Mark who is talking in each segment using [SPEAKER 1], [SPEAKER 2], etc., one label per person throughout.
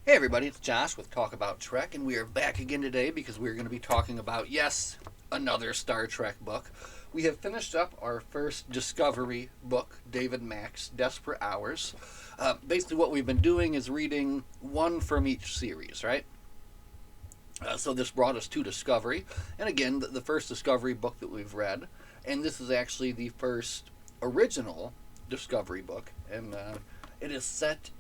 [SPEAKER 1] Hey everybody, it's Josh with Talk About Trek, and we are back again today because we're going to be talking about, yes, another Star Trek book. We have finished up our first Discovery book, David Mack's Desperate Hours. Basically, what we've been doing is reading one from each series, right? So this brought us to Discovery, and again, the first Discovery book that we've read, and this is actually the first original Discovery book, and it is set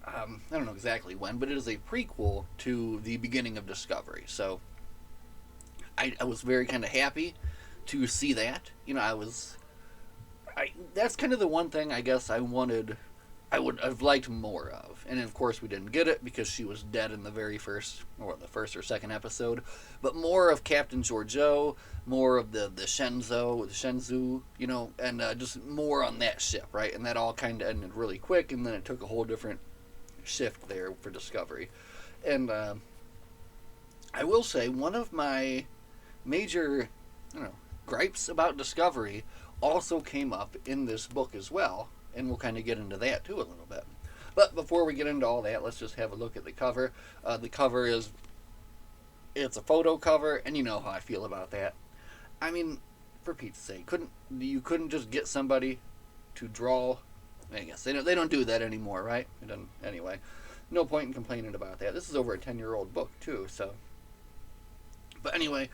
[SPEAKER 1] I don't know exactly when, but it is a prequel to the beginning of Discovery. So I was very kind of happy to see that. That's kind of the one thing I guess I would have liked more of. And of course, we didn't get it because she was dead in the very first, or the first or second episode. But more of Captain Georgiou, more of the Shenzhou, and just more on that ship, right? And that all kind of ended really quick, and then it took a whole different shift there for Discovery. And I will say, one of my major, gripes about Discovery also came up in this book as well, and we'll kind of get into that too a little bit. But before we get into all that, let's just have a look at the cover. The cover it's a photo cover, and you know how I feel about that. I mean, for Pete's sake, you couldn't just get somebody to draw? I guess they don't do that anymore, right? Anyway, no point in complaining about that. This is over a 10-year-old book too, so. But anyway,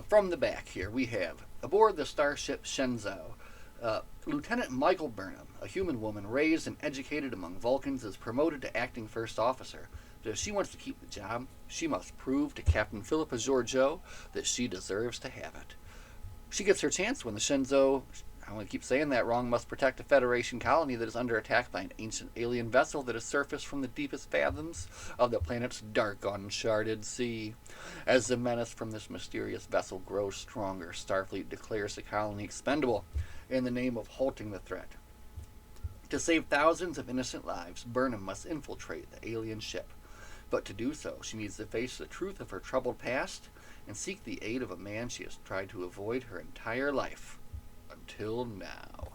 [SPEAKER 1] from the back here we have aboard the starship Shenzhou, Lieutenant Michael Burnham, a human woman raised and educated among Vulcans, is promoted to acting first officer. But if she wants to keep the job, she must prove to Captain Philippa Georgiou that she deserves to have it. She gets her chance when the Shenzhou, I'm going to keep saying that wrong, must protect a Federation colony that is under attack by an ancient alien vessel that has surfaced from the deepest fathoms of the planet's dark, uncharted sea. As the menace from this mysterious vessel grows stronger, Starfleet declares the colony expendable in the name of halting the threat. To save thousands of innocent lives, Burnham must infiltrate the alien ship. But to do so, she needs to face the truth of her troubled past and seek the aid of a man she has tried to avoid her entire life. Until now.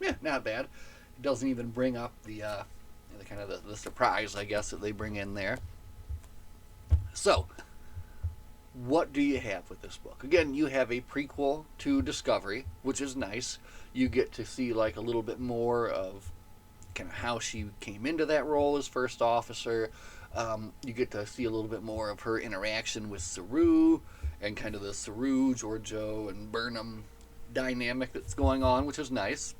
[SPEAKER 1] Yeah, not bad. It doesn't even bring up the kind of the surprise, I guess, that they bring in there. So, what do you have with this book? Again, you have a prequel to Discovery, which is nice. You get to see like a little bit more of kind of how she came into that role as first officer. You get to see a little bit more of her interaction with Saru and kind of the Saru, Georgiou, and Burnham dynamic that's going on, which is nice.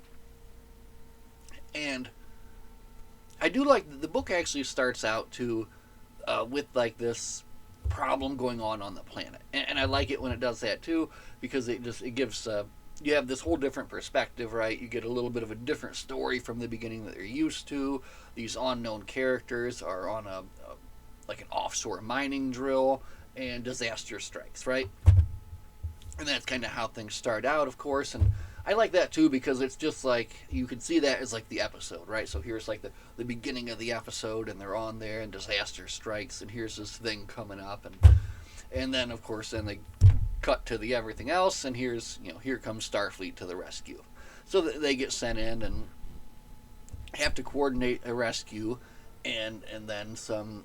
[SPEAKER 1] And I do like the book actually starts out with like this problem going on the planet, and I like it when it does that too, because it gives you have this whole different perspective, right? You get a little bit of a different story from the beginning that you're used to. These unknown characters are on like an offshore mining drill, and disaster strikes, right? And that's kind of how things start out, of course, and I like that too because it's just like you can see that as like the episode, right? So here's like the beginning of the episode, and they're on there, and disaster strikes, and here's this thing coming up, and then of course then they cut to the everything else, and here comes Starfleet to the rescue. So they get sent in and have to coordinate a rescue, and then some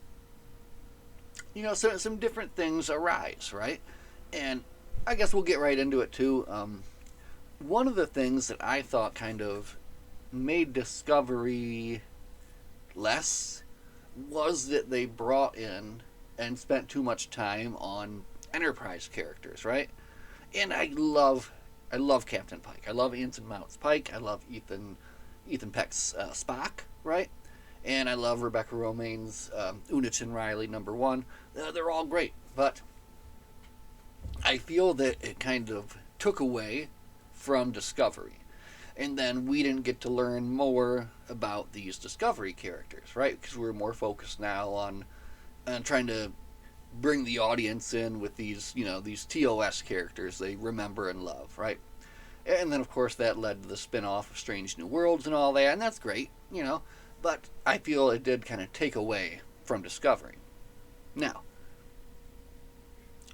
[SPEAKER 1] different things arise, right? And I guess we'll get right into it too. One of the things that I thought kind of made Discovery less was that they brought in and spent too much time on Enterprise characters, right? And I love Captain Pike. I love Anson Mount's Pike. I love Ethan Peck's Spock, right? And I love Rebecca Romijn's Unich Riley #1. They're all great, but I feel that it kind of took away from Discovery. And then we didn't get to learn more about these Discovery characters, right? Because we're more focused now on trying to bring the audience in with these TOS characters they remember and love, right? And then, of course, that led to the spin-off of Strange New Worlds and all that, and that's great, But I feel it did kind of take away from Discovery. Now,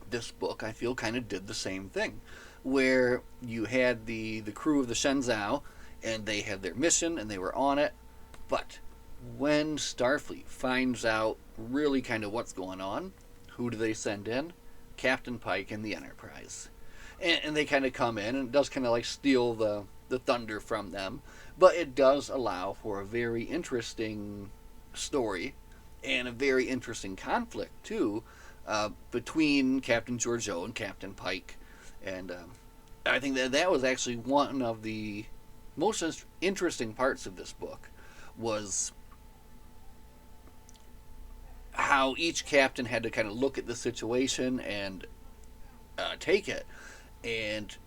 [SPEAKER 1] this book, I feel, kind of did the same thing, where you had the crew of the Shenzhou, and they had their mission, and they were on it, but when Starfleet finds out really kind of what's going on, who do they send in? Captain Pike and the Enterprise. And they kind of come in, and it does kind of like steal the thunder from them. But it does allow for a very interesting story and a very interesting conflict, too, between Captain Georgiou and Captain Pike. And I think that was actually one of the most interesting parts of this book was how each captain had to kind of look at the situation and take it, and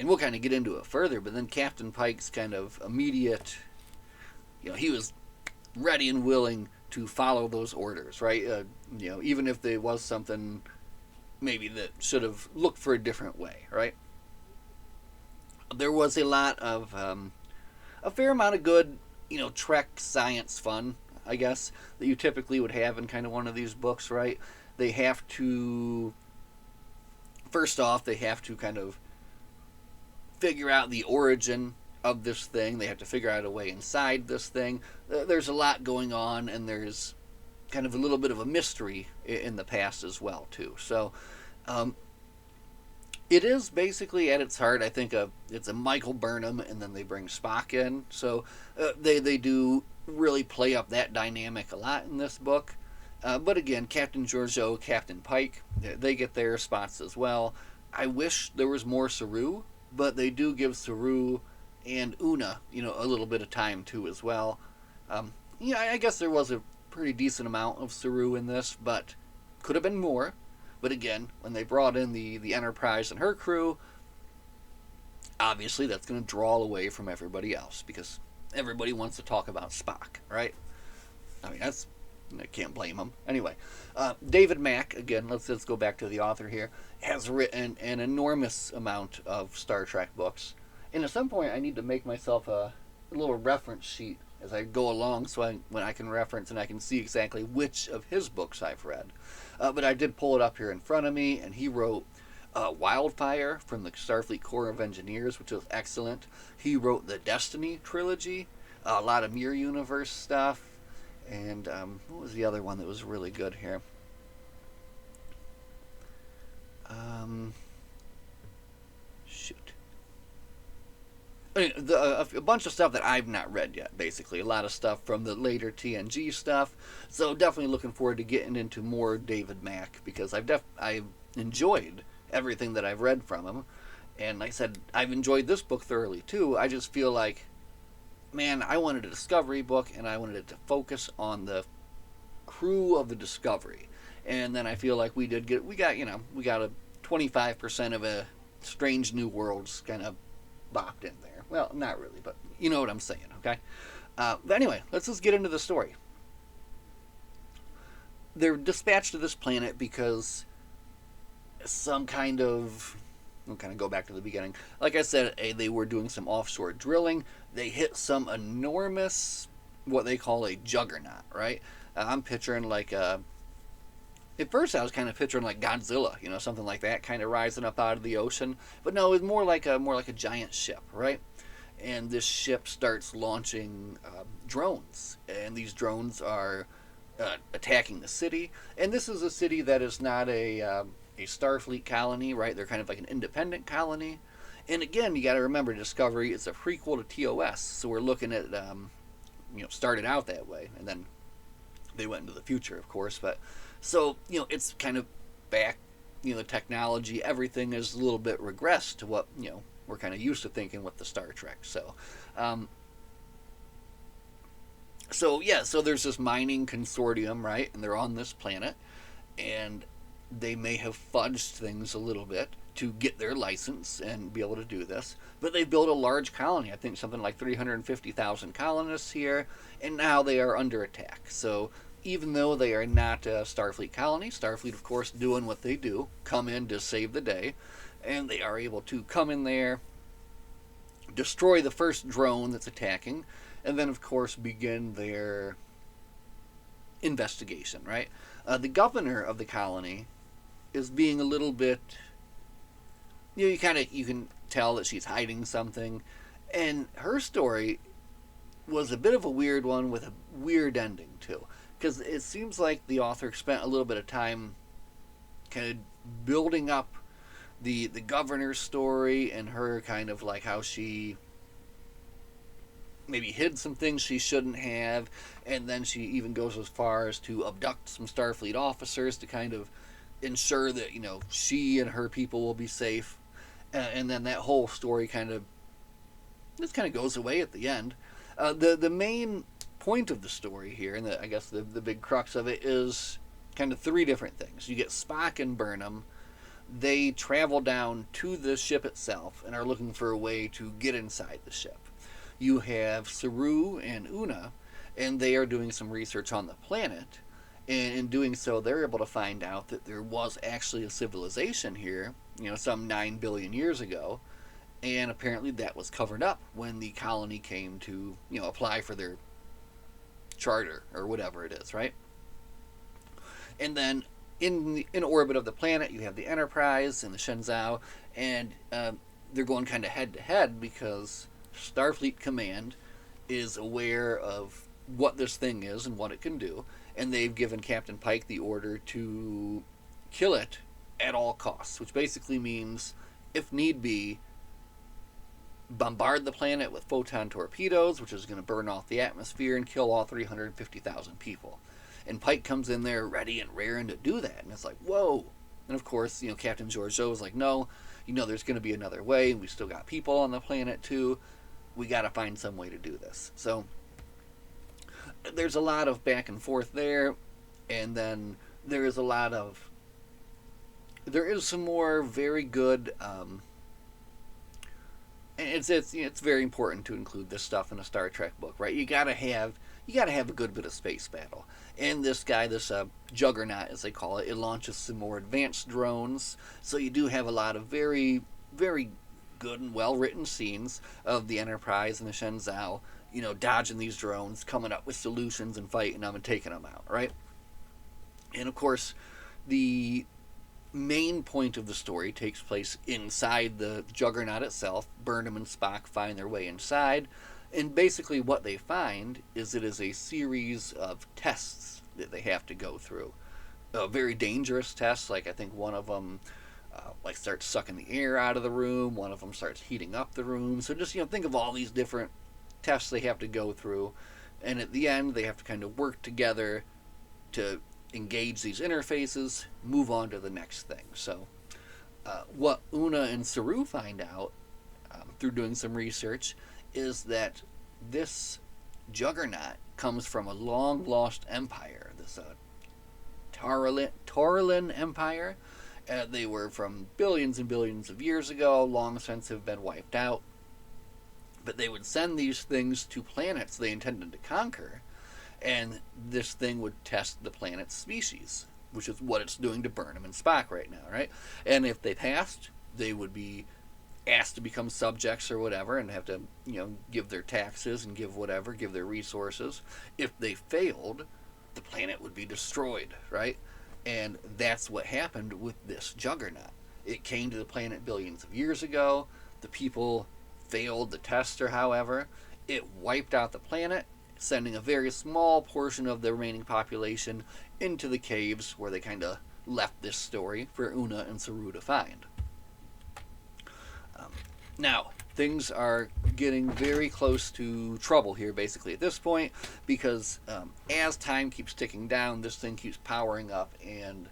[SPEAKER 1] we'll kind of get into it further. But then Captain Pike's kind of immediate, he was ready and willing to follow those orders, right? Even if there was something maybe that should have looked for a different way, right? There was a fair amount of good, Trek science fun, I guess, that you typically would have in kind of one of these books, right? They have to, first off, they have to kind of figure out the origin of this thing. They have to figure out a way inside this thing. There's a lot going on, and there's kind of a little bit of a mystery in the past as well, too. So, it is basically at its heart, I think, it's a Michael Burnham, and then they bring Spock in. So they do really play up that dynamic a lot in this book. But again, Captain Georgiou, Captain Pike, they get their spots as well. I wish there was more Saru, but they do give Saru and Una, a little bit of time too as well. I guess there was a pretty decent amount of Saru in this, but could have been more. But again, when they brought in the Enterprise and her crew, obviously that's going to draw away from everybody else because everybody wants to talk about Spock, right? I mean, I can't blame them. Anyway, David Mack, again, let's go back to the author here, has written an enormous amount of Star Trek books. And at some point, I need to make myself a little reference sheet as I go along when I can reference and I can see exactly which of his books I've read. But I did pull it up here in front of me, and he wrote Wildfire from the Starfleet Corps of Engineers, which was excellent. He wrote the Destiny trilogy, a lot of Mirror Universe stuff, and what was the other one that was really good here? Shoot. A bunch of stuff that I've not read yet, basically. A lot of stuff from the later TNG stuff. So definitely looking forward to getting into more David Mack, because I've enjoyed everything that I've read from him. And like I said, I've enjoyed this book thoroughly too. I just feel like, man, I wanted a Discovery book, and I wanted it to focus on the crew of the Discovery. And then I feel like we got a 25% of a Strange New Worlds kind of bopped in there. Well, not really, but you know what I'm saying, okay? But anyway, let's just get into the story. They're dispatched to this planet because some kind of... We'll kind of go back to the beginning. Like I said, they were doing some offshore drilling. They hit some enormous, what they call a juggernaut, right? I'm picturing like a... At first, I was kind of picturing like Godzilla, something like that, kind of rising up out of the ocean. But no, it's more like a giant ship, right? And this ship starts launching drones, and these drones are attacking the city. And this is a city that is not a Starfleet colony, right? They're kind of like an independent colony. And again, you got to remember, Discovery is a prequel to TOS, so we're looking at started out that way, and then they went into the future, of course, but. So, it's kind of back, the technology, everything is a little bit regressed to what, we're kind of used to thinking with the Star Trek. So, so there's this mining consortium, right? And they're on this planet, and they may have fudged things a little bit to get their license and be able to do this. But they built a large colony, I think something like 350,000 colonists here, and now they are under attack. So, even though they are not a Starfleet colony, Starfleet, of course, doing what they do, come in to save the day, and they are able to come in there, destroy the first drone that's attacking, and then, of course, begin their investigation, right? The governor of the colony is being a little bit... you can tell that she's hiding something, and her story was a bit of a weird one with a weird ending too, because it seems like the author spent a little bit of time kind of building up the governor's story and her kind of like how she maybe hid some things she shouldn't have, and then she even goes as far as to abduct some Starfleet officers to kind of ensure that she and her people will be safe, and then that whole story kind of goes away at the end. The main point of the story here, and I guess the big crux of it, is kind of three different things. You get Spock and Burnham. They travel down to the ship itself and are looking for a way to get inside the ship. You have Saru and Una, and they are doing some research on the planet. And in doing so, they're able to find out that there was actually a civilization here, some 9 billion years ago. And apparently that was covered up when the colony came to, apply for their charter or whatever it is, right? And then in orbit of the planet, you have the Enterprise and the Shenzhou, and they're going kind of head to head because Starfleet Command is aware of what this thing is and what it can do, and they've given Captain Pike the order to kill it at all costs, which basically means, if need be, bombard the planet with photon torpedoes, which is going to burn off the atmosphere and kill all 350,000 people. And Pike comes in there ready and raring to do that, and it's like, whoa. And of course, Captain Georgiou is like, no, there's going to be another way, and we still got people on the planet too. We got to find some way to do this. So there's a lot of back and forth there, and then there is some more very good. It's very important to include this stuff in a Star Trek book, right? You gotta have a good bit of space battle. And this guy, this Juggernaut, as they call it, it launches some more advanced drones. So you do have a lot of very, very good and well-written scenes of the Enterprise and the Shenzhou, dodging these drones, coming up with solutions and fighting them and taking them out, right? And of course, the main point of the story takes place inside the Juggernaut itself. Burnham and Spock find their way inside, and basically what they find is it is a series of tests that they have to go through. Very dangerous tests, like I think one of them starts sucking the air out of the room, one of them starts heating up the room. So just think of all these different tests they have to go through, and at the end they have to kind of work together to engage these interfaces, move on to the next thing. So what Una and Saru find out through doing some research is that this Juggernaut comes from a long lost empire, this Taurolin Empire. They were from billions and billions of years ago, long since have been wiped out. But they would send these things to planets they intended to conquer, and this thing would test the planet's species, which is what it's doing to Burnham and Spock right now, right? And if they passed, they would be asked to become subjects or whatever and have to, give their taxes and give their resources. If they failed, the planet would be destroyed, right? And that's what happened with this Juggernaut. It came to the planet billions of years ago. The people failed the test, or however. It wiped out the planet, sending a very small portion of the remaining population into the caves where they kind of left this story for Una and Saru to find. Now, things are getting very close to trouble here, basically, at this point, because as time keeps ticking down, this thing keeps powering up and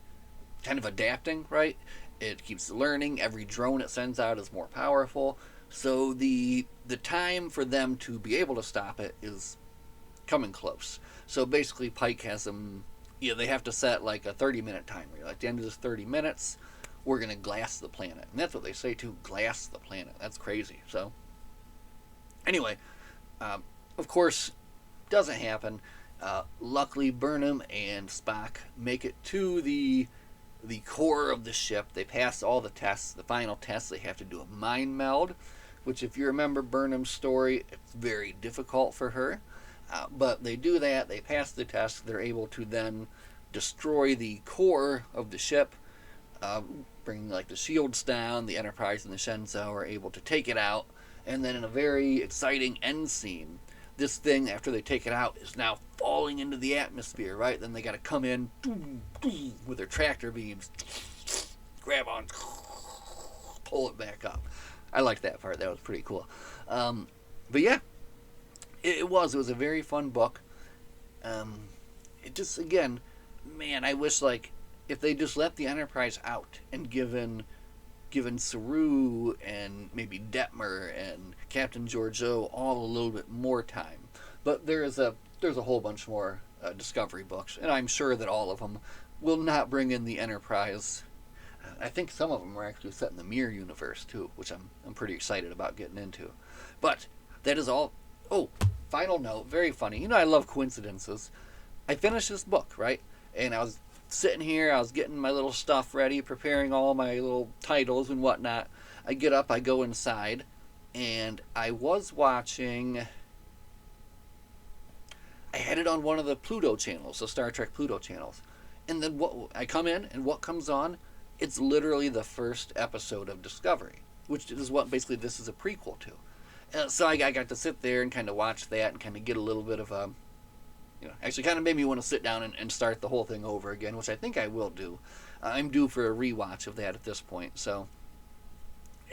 [SPEAKER 1] kind of adapting, right? It keeps learning. Every drone it sends out is more powerful. So the time for them to be able to stop it is coming close. So basically, Pike has them, they have to set like a 30-minute timer. Like, at the end of this 30 minutes, we're going to glass the planet. And that's what they say, too, glass the planet. That's crazy. So, anyway, of course, doesn't happen. Luckily, Burnham and Spock make it to the core of the ship. They pass all the tests. The final test, they have to do a mind meld, which, if you remember Burnham's story, it's very difficult for her. But they do that. They pass the test. They're able to then destroy the core of the ship, bringing like the shields down. The Enterprise and the Shenzhou are able to take it out, and then in a very exciting end scene, this thing, after they take it out, is now falling into the atmosphere, right? Then they got to come in with their tractor beams, grab on, pull it back up. I liked that part. That was pretty cool. But yeah, it was a very fun book. It just, again, man, I wish, like, if they just let the Enterprise out and given Saru and maybe Detmer and Captain Georgiou all a little bit more time. But there's a whole bunch more Discovery books, and I'm sure that all of them will not bring in the Enterprise. I think some of them are actually set in the Mirror universe too, which I'm pretty excited about getting into. But that is all. Oh, final note, very funny. You know, I love coincidences. I finished this book, right? And I was sitting here, I was getting my little stuff ready, preparing all my little titles and whatnot. I get up, I go inside, and I was watching. I had it on one of the Pluto channels, the Star Trek Pluto channels. And then I come in, and what comes on? It's literally the first episode of Discovery, which is what basically this is a prequel to. So I got to sit there and kind of watch that and kind of get a little bit of a, actually kind of made me want to sit down and start the whole thing over again, which I think I will do. I'm due for a rewatch of that at this point. So,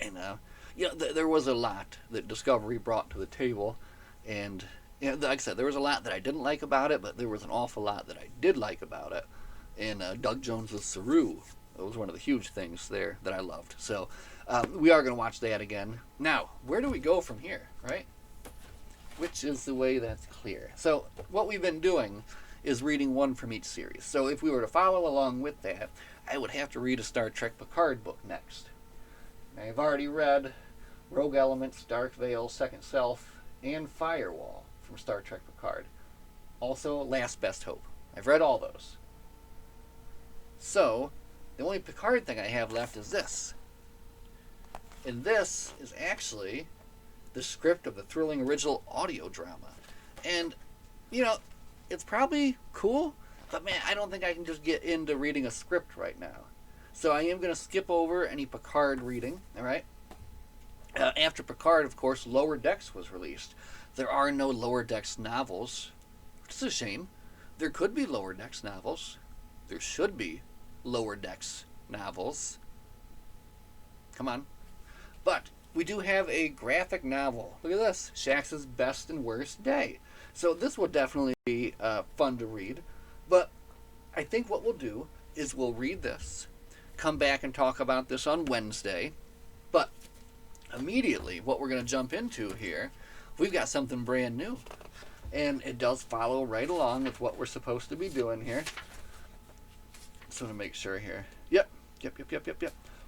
[SPEAKER 1] and there was a lot that Discovery brought to the table, and like I said, there was a lot that I didn't like about it, but there was an awful lot that I did like about it. And Doug Jones's Saru, that was one of the huge things there that I loved. So we are going to watch that again. Now, where do we go from here, right? Which is the way that's clear. So what we've been doing is reading one from each series. So if we were to follow along with that, I would have to read a Star Trek Picard book next. I've already read Rogue Elements, Dark Veil, Second Self, and Firewall from Star Trek Picard. Also, Last Best Hope. I've read all those. So, the only Picard thing I have left is this. And this is actually the script of the thrilling original audio drama. And, it's probably cool, but man, I don't think I can just get into reading a script right now. So I am going to skip over any Picard reading, alright? After Picard, of course, Lower Decks was released. There are no Lower Decks novels, which is a shame. There could be Lower Decks novels. There should be Lower Decks novels. Come on. But we do have a graphic novel. Look at this. Shax's Best and Worst Day. So this will definitely be fun to read. But I think what we'll do is we'll read this, come back and talk about this on Wednesday. But immediately, what we're going to jump into here, we've got something brand new. And it does follow right along with what we're supposed to be doing here. So to make sure here. Yep.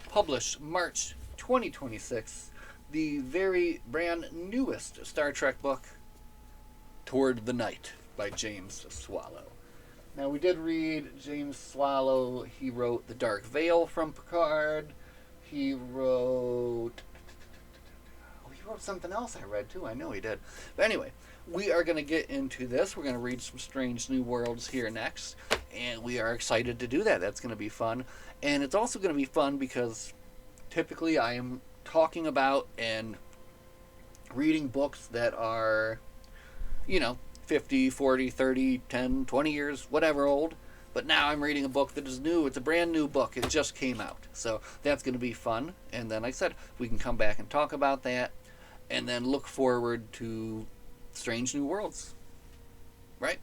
[SPEAKER 1] Published March 2026. The very brand newest Star Trek book, Toward the Night by James Swallow. Now, we did read James Swallow. He wrote The Dark Veil from Picard. He wrote something else I read too. I know he did. But anyway, we are going to get into this. We're going to read some Strange New Worlds here next. And we are excited to do that. That's going to be fun. And it's also going to be fun because typically I am talking about and reading books that are, 50, 40, 30, 10, 20 years, whatever old. But now I'm reading a book that is new. It's a brand new book. It just came out. So that's going to be fun. And then, like I said, we can come back and talk about that. And then look forward to Strange New Worlds. Right?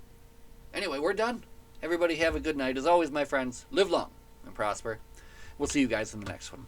[SPEAKER 1] Anyway, we're done. Everybody have a good night. As always, my friends, live long and prosper. We'll see you guys in the next one.